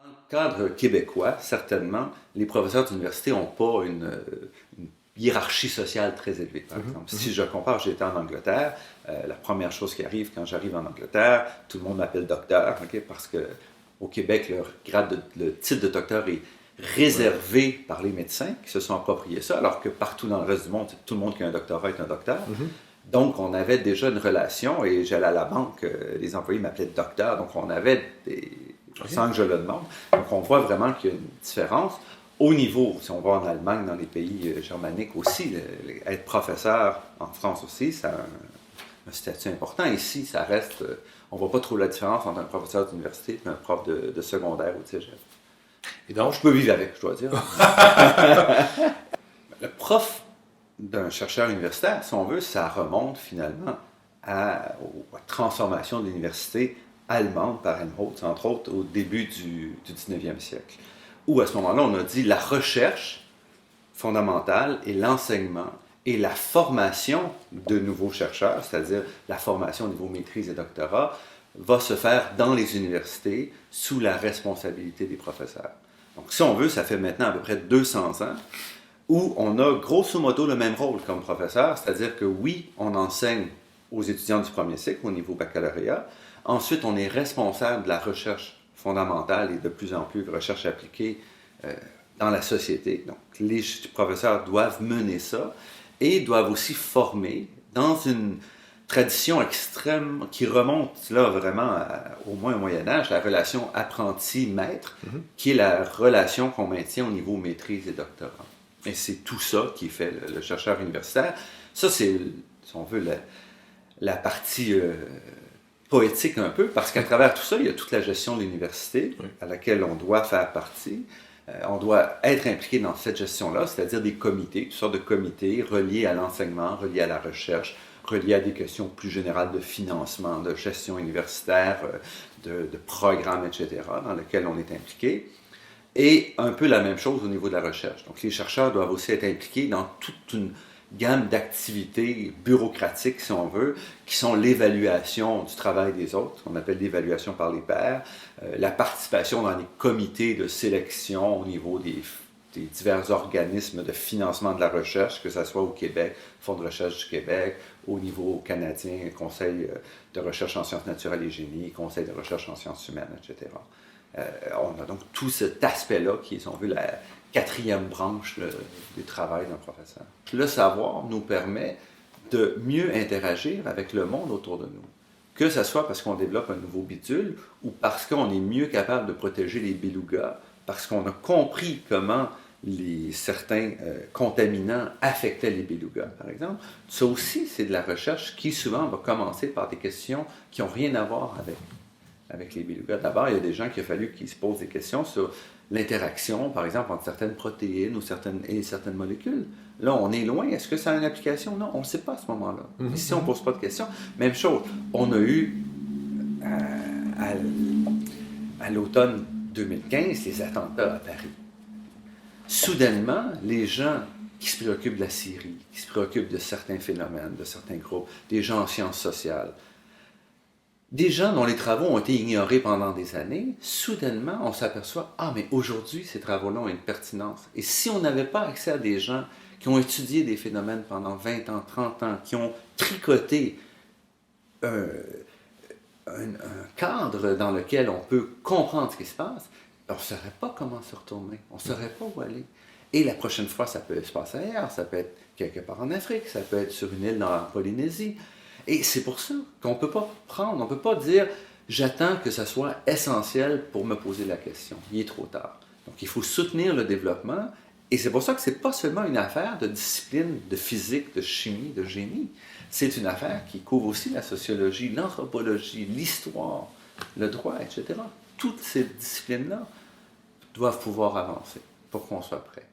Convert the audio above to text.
Dans le cadre québécois, certainement, les professeurs d'université n'ont pas une hiérarchie sociale très élevée, par exemple. Si je compare, j'étais en Angleterre, la première chose qui arrive quand j'arrive en Angleterre, tout le monde m'appelle docteur, parce que au Québec, le titre de docteur est réservé par les médecins qui se sont appropriés ça, alors que partout dans le reste du monde, tout le monde qui a un doctorat est un docteur. Donc, on avait déjà une relation et j'allais à la banque, les employés m'appelaient docteur, donc on avait sans que je le demande. Donc, on voit vraiment qu'il y a une différence. Au niveau, si on va en Allemagne, dans les pays germaniques aussi, être professeur en France aussi, ça a un statut important. Ici, ça reste, on ne voit pas trop la différence entre un professeur d'université et un prof de secondaire ou de cégep. Et donc, je peux vivre avec, je dois dire. Le prof d'un chercheur universitaire, si on veut, ça remonte finalement à la transformation de l'université allemande par Helmholtz, entre autres, au début du 19e siècle. Où à ce moment-là, on a dit la recherche fondamentale et l'enseignement et la formation de nouveaux chercheurs, c'est-à-dire la formation au niveau maîtrise et doctorat, va se faire dans les universités sous la responsabilité des professeurs. Donc, si on veut, ça fait maintenant à peu près 200 ans où on a grosso modo le même rôle comme professeur, c'est-à-dire que oui, on enseigne aux étudiants du premier cycle au niveau baccalauréat. Ensuite, on est responsable de la recherche fondamentale et de plus en plus de recherche appliquée dans la société. Donc, les professeurs doivent mener ça et doivent aussi former dans une tradition extrême qui remonte là vraiment au moins au Moyen-Âge, la relation apprenti-maître, qui est la relation qu'on maintient au niveau maîtrise et doctorat. Et c'est tout ça qui fait le chercheur universitaire. Ça, c'est, si on veut, la partie poétique un peu, parce qu'à travers tout ça, il y a toute la gestion de l'université à laquelle on doit faire partie. On doit être impliqué dans cette gestion-là, c'est-à-dire des comités, toutes sortes de comités reliés à l'enseignement, reliés à la recherche, reliés à des questions plus générales de financement, de gestion universitaire, de programmes, etc., dans lesquels on est impliqué. Et un peu la même chose au niveau de la recherche. Donc, les chercheurs doivent aussi être impliqués dans toute une gamme d'activités bureaucratiques, si on veut, qui sont l'évaluation du travail des autres, qu'on appelle l'évaluation par les pairs, la participation dans les comités de sélection au niveau des divers organismes de financement de la recherche, que ce soit au Québec, Fonds de recherche du Québec, au niveau canadien, Conseil de recherche en sciences naturelles et génie, Conseil de recherche en sciences humaines, etc. On a donc tout cet aspect-là qui est, si on veut, la quatrième branche du travail d'un professeur. Le savoir nous permet de mieux interagir avec le monde autour de nous. Que ce soit parce qu'on développe un nouveau bidule ou parce qu'on est mieux capable de protéger les belugas, parce qu'on a compris comment certains contaminants affectaient les belugas, par exemple. Ça aussi, c'est de la recherche qui souvent va commencer par des questions qui n'ont rien à voir avec les belugas. D'abord, il y a des gens qui a fallu qu'ils se posent des questions sur l'interaction, par exemple, entre certaines protéines et certaines molécules. Là, on est loin. Est-ce que ça a une application? Non, on ne sait pas à ce moment-là. Si on ne pose pas de questions, même chose. On a eu, à l'automne 2015, les attentats à Paris. Soudainement, les gens qui se préoccupent de la Syrie, qui se préoccupent de certains phénomènes, de certains groupes, des gens en sciences sociales, des gens dont les travaux ont été ignorés pendant des années, soudainement, on s'aperçoit, mais aujourd'hui, ces travaux-là ont une pertinence. Et si on n'avait pas accès à des gens qui ont étudié des phénomènes pendant 20 ans, 30 ans, qui ont tricoté un cadre dans lequel on peut comprendre ce qui se passe, on ne saurait pas comment se retourner, on ne saurait pas où aller. Et la prochaine fois, ça peut se passer ailleurs, ça peut être quelque part en Afrique, ça peut être sur une île dans la Polynésie. Et c'est pour ça qu'on ne peut pas prendre, on ne peut pas dire « j'attends que ça soit essentiel pour me poser la question ». Il est trop tard. Donc il faut soutenir le développement et c'est pour ça que ce n'est pas seulement une affaire de discipline, de physique, de chimie, de génie. C'est une affaire qui couvre aussi la sociologie, l'anthropologie, l'histoire, le droit, etc. Toutes ces disciplines-là doivent pouvoir avancer pour qu'on soit prêt.